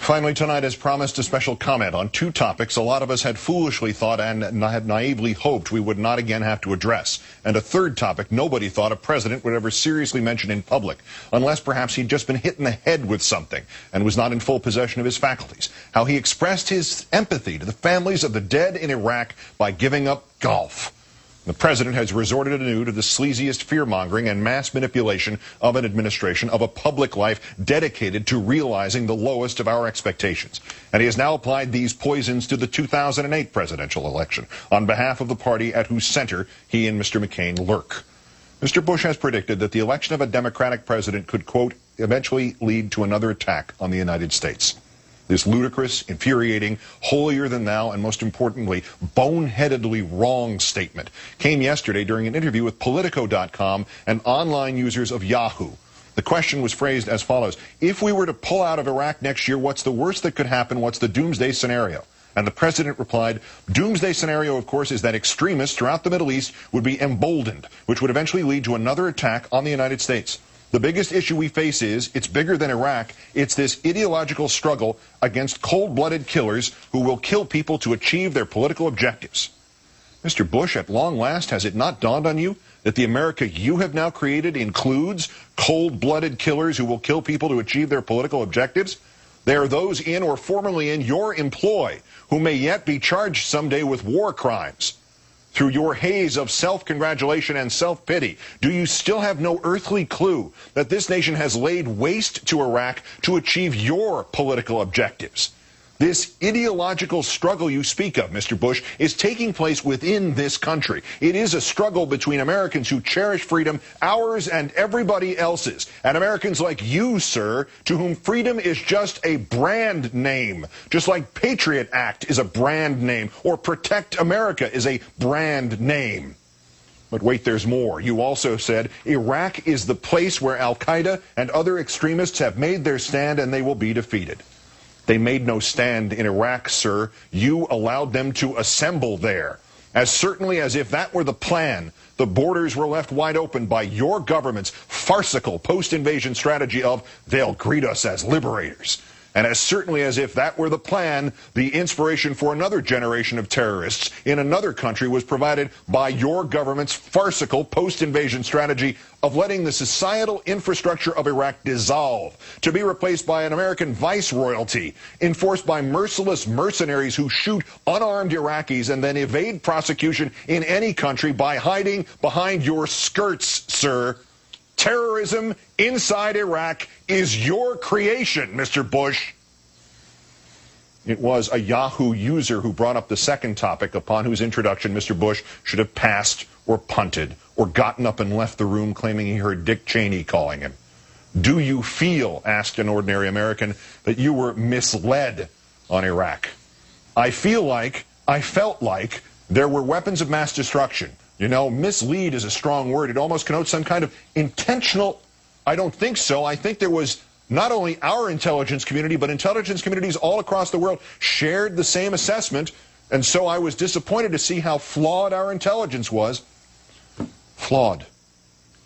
Finally tonight, as promised, a special comment on two topics a lot of us had foolishly thought and had naively hoped we would not again have to address. And a third topic nobody thought a president would ever seriously mention in public, unless perhaps he'd just been hit in the head with something and was not in full possession of his faculties. How he expressed his empathy to the families of the dead in Iraq by giving up golf. The president has resorted anew to the sleaziest fear-mongering and mass manipulation of an administration, of a public life dedicated to realizing the lowest of our expectations. And he has now applied these poisons to the 2008 presidential election on behalf of the party at whose center he and Mr. McCain lurk. Mr. Bush has predicted that the election of a Democratic president could, quote, eventually lead to another attack on the United States. This ludicrous, infuriating, holier-than-thou, and most importantly, boneheadedly wrong statement came yesterday during an interview with Politico.com and online users of Yahoo. The question was phrased as follows: if we were to pull out of Iraq next year, what's the worst that could happen? What's the doomsday scenario? And the president replied, doomsday scenario, of course, is that extremists throughout the Middle East would be emboldened, which would eventually lead to another attack on the United States. The biggest issue we face is, it's bigger than Iraq, it's this ideological struggle against cold-blooded killers who will kill people to achieve their political objectives. Mr. Bush, at long last, has it not dawned on you that the America you have now created includes cold-blooded killers who will kill people to achieve their political objectives? They are those in or formerly in your employ who may yet be charged someday with war crimes. Through your haze of self-congratulation and self-pity, do you still have no earthly clue that this nation has laid waste to Iraq to achieve your political objectives? This ideological struggle you speak of, Mr. Bush, is taking place within this country. It is a struggle between Americans who cherish freedom, ours and everybody else's, and Americans like you, sir, to whom freedom is just a brand name, just like Patriot Act is a brand name, or Protect America is a brand name. But wait, there's more. You also said Iraq is the place where Al-Qaeda and other extremists have made their stand and they will be defeated. They made no stand in Iraq, sir. You allowed them to assemble there. As certainly as if that were the plan, the borders were left wide open by your government's farcical post-invasion strategy of, they'll greet us as liberators. And as certainly as if that were the plan, the inspiration for another generation of terrorists in another country was provided by your government's farcical post-invasion strategy of letting the societal infrastructure of Iraq dissolve, to be replaced by an American viceroyalty, enforced by merciless mercenaries who shoot unarmed Iraqis and then evade prosecution in any country by hiding behind your skirts, sir. Terrorism inside Iraq is your creation, Mr. Bush. It was a Yahoo user who brought up the second topic, upon whose introduction Mr. Bush should have passed or punted or gotten up and left the room claiming he heard Dick Cheney calling him. Do you feel, asked an ordinary American, that you were misled on Iraq? I felt like there were weapons of mass destruction. You know, mislead is a strong word. It almost connotes some kind of intentional. I don't think so. I think there was not only our intelligence community, but intelligence communities all across the world shared the same assessment. And so I was disappointed to see how flawed our intelligence was. Flawed.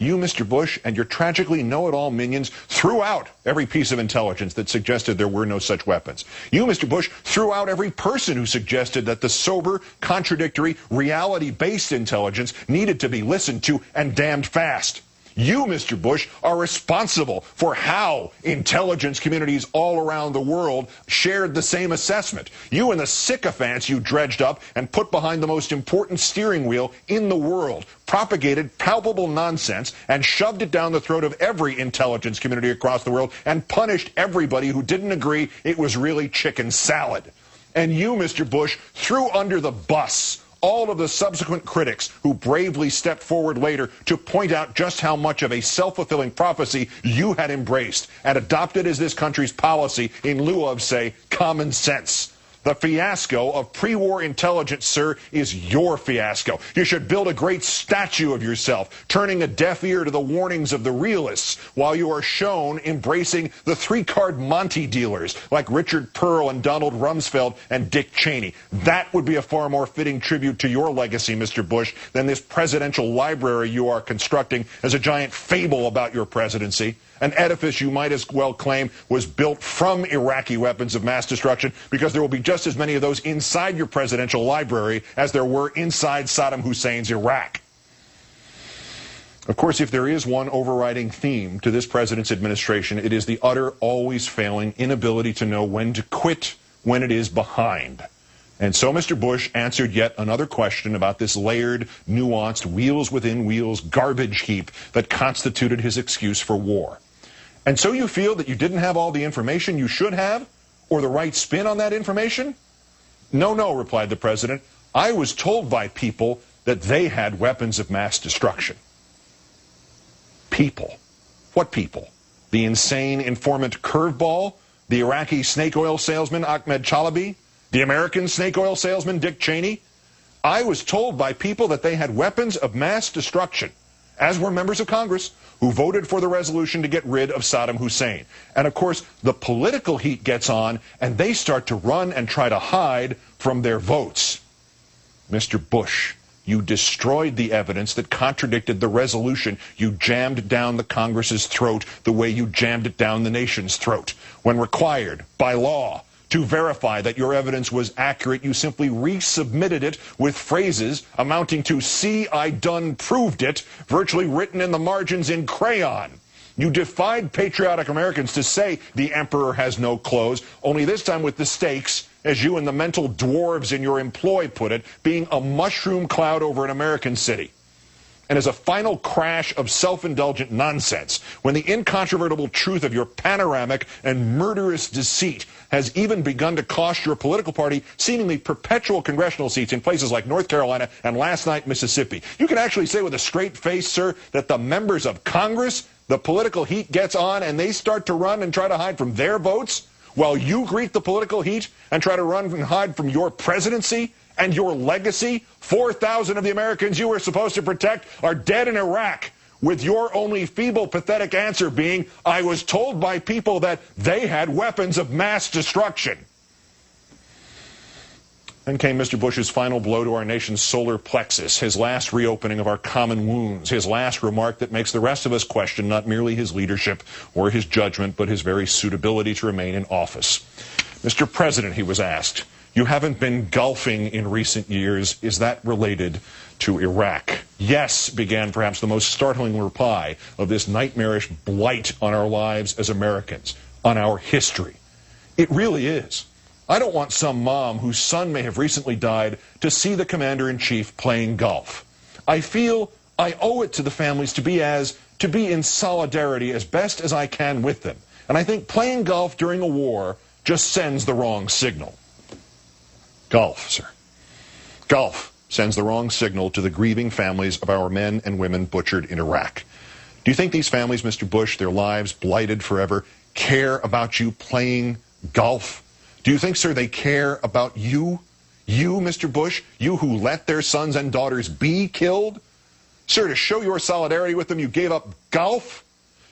You, Mr. Bush, and your tragically know-it-all minions threw out every piece of intelligence that suggested there were no such weapons. You, Mr. Bush, threw out every person who suggested that the sober, contradictory, reality-based intelligence needed to be listened to and damned fast. You, Mr. Bush, are responsible for how intelligence communities all around the world shared the same assessment. You and the sycophants you dredged up and put behind the most important steering wheel in the world propagated palpable nonsense and shoved it down the throat of every intelligence community across the world and punished everybody who didn't agree it was really chicken salad. And you, Mr. Bush, threw under the bus all of the subsequent critics who bravely stepped forward later to point out just how much of a self-fulfilling prophecy you had embraced and adopted as this country's policy in lieu of, say, common sense. The fiasco of pre-war intelligence, sir, is your fiasco. You should build a great statue of yourself, turning a deaf ear to the warnings of the realists, while you are shown embracing the three-card Monte dealers like Richard Pearl and Donald Rumsfeld and Dick Cheney. That would be a far more fitting tribute to your legacy, Mr. Bush, than this presidential library you are constructing as a giant fable about your presidency. an edifice you might as well claim was built from Iraqi weapons of mass destruction, because there will be just as many of those inside your presidential library as there were inside Saddam Hussein's Iraq. Of course, if there is one overriding theme to this president's administration, it is the utter, always failing inability to know when to quit when it is behind. And so Mr. Bush answered yet another question about this layered, nuanced, wheels within wheels garbage heap that constituted his excuse for war. And so you feel that you didn't have all the information you should have, or the right spin on that information? No, no, replied the president. I was told by people that they had weapons of mass destruction. People. What people? The insane informant Curveball? The Iraqi snake oil salesman Ahmed Chalabi? The American snake oil salesman Dick Cheney? I was told by people that they had weapons of mass destruction, as were members of Congress who voted for the resolution to get rid of Saddam Hussein. And of course, the political heat gets on, and they start to run and try to hide from their votes. Mr. Bush, you destroyed the evidence that contradicted the resolution. You jammed down the Congress's throat the way you jammed it down the nation's throat. When required by law to verify that your evidence was accurate, you simply resubmitted it with phrases amounting to "see, I done proved it," virtually written in the margins in crayon. You defied patriotic Americans to say the emperor has no clothes, only this time with the stakes, as you and the mental dwarves in your employ put it, being a mushroom cloud over an American city. And as a final crash of self-indulgent nonsense, when the incontrovertible truth of your panoramic and murderous deceit has even begun to cost your political party seemingly perpetual congressional seats in places like North Carolina and last night Mississippi, you can actually say with a straight face, sir, that the members of Congress, the political heat gets on and they start to run and try to hide from their votes, while you greet the political heat and try to run and hide from your presidency and your legacy. 4,000 of the Americans you were supposed to protect are dead in Iraq, with your only feeble, pathetic answer being, I was told by people that they had weapons of mass destruction. Then came Mr. Bush's final blow to our nation's solar plexus, his last reopening of our common wounds, his last remark that makes the rest of us question not merely his leadership or his judgment, but his very suitability to remain in office. Mr. President, he was asked, you haven't been golfing in recent years. Is that related to Iraq? Yes, began perhaps the most startling reply of this nightmarish blight on our lives as Americans, on our history. It really is. I don't want some mom whose son may have recently died to see the commander-in-chief playing golf. I feel I owe it to the families to be in solidarity as best as I can with them. And I think playing golf during a war just sends the wrong signal. Golf, sir. Golf sends the wrong signal to the grieving families of our men and women butchered in Iraq. Do you think these families, Mr. Bush, their lives blighted forever, care about you playing golf? Do you think, sir, they care about you? You, Mr. Bush, you who let their sons and daughters be killed? Sir, to show your solidarity with them, you gave up golf?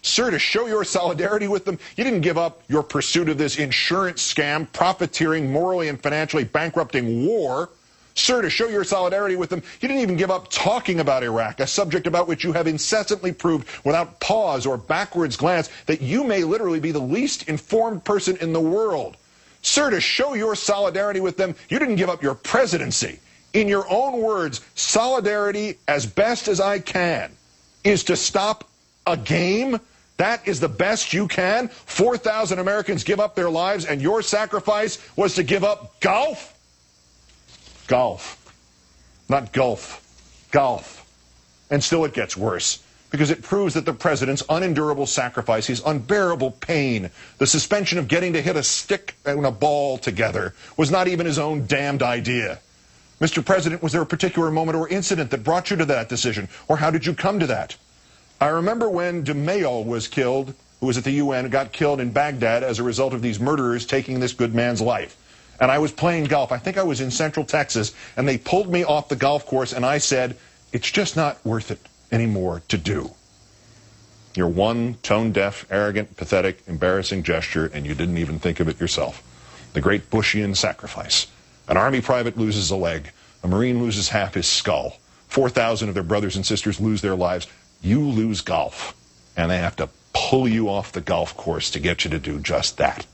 Sir, to show your solidarity with them, you didn't give up your pursuit of this insurance scam, profiteering, morally and financially bankrupting war. Sir, to show your solidarity with them, you didn't even give up talking about Iraq, a subject about which you have incessantly proved without pause or backwards glance that you may literally be the least informed person in the world. Sir, to show your solidarity with them, you didn't give up your presidency. In your own words, solidarity, as best as I can, is to stop a game? That is the best you can? 4,000 Americans give up their lives, and your sacrifice was to give up golf? Golf. Not gulf. Golf. And still it gets worse, because it proves that the president's unendurable sacrifice, his unbearable pain, the suspension of getting to hit a stick and a ball together, was not even his own damned idea. Mr. President, was there a particular moment or incident that brought you to that decision? Or how did you come to that? I remember when DeMaio was killed, who was at the UN, and got killed in Baghdad as a result of these murderers taking this good man's life. And I was playing golf. I think I was in Central Texas, and they pulled me off the golf course, and I said, it's just not worth it anymore to do. Your one tone-deaf, arrogant, pathetic, embarrassing gesture, and you didn't even think of it yourself. The great Bushian sacrifice. An Army private loses a leg. A Marine loses half his skull. 4,000 of their brothers and sisters lose their lives. You lose golf, and they have to pull you off the golf course to get you to do just that.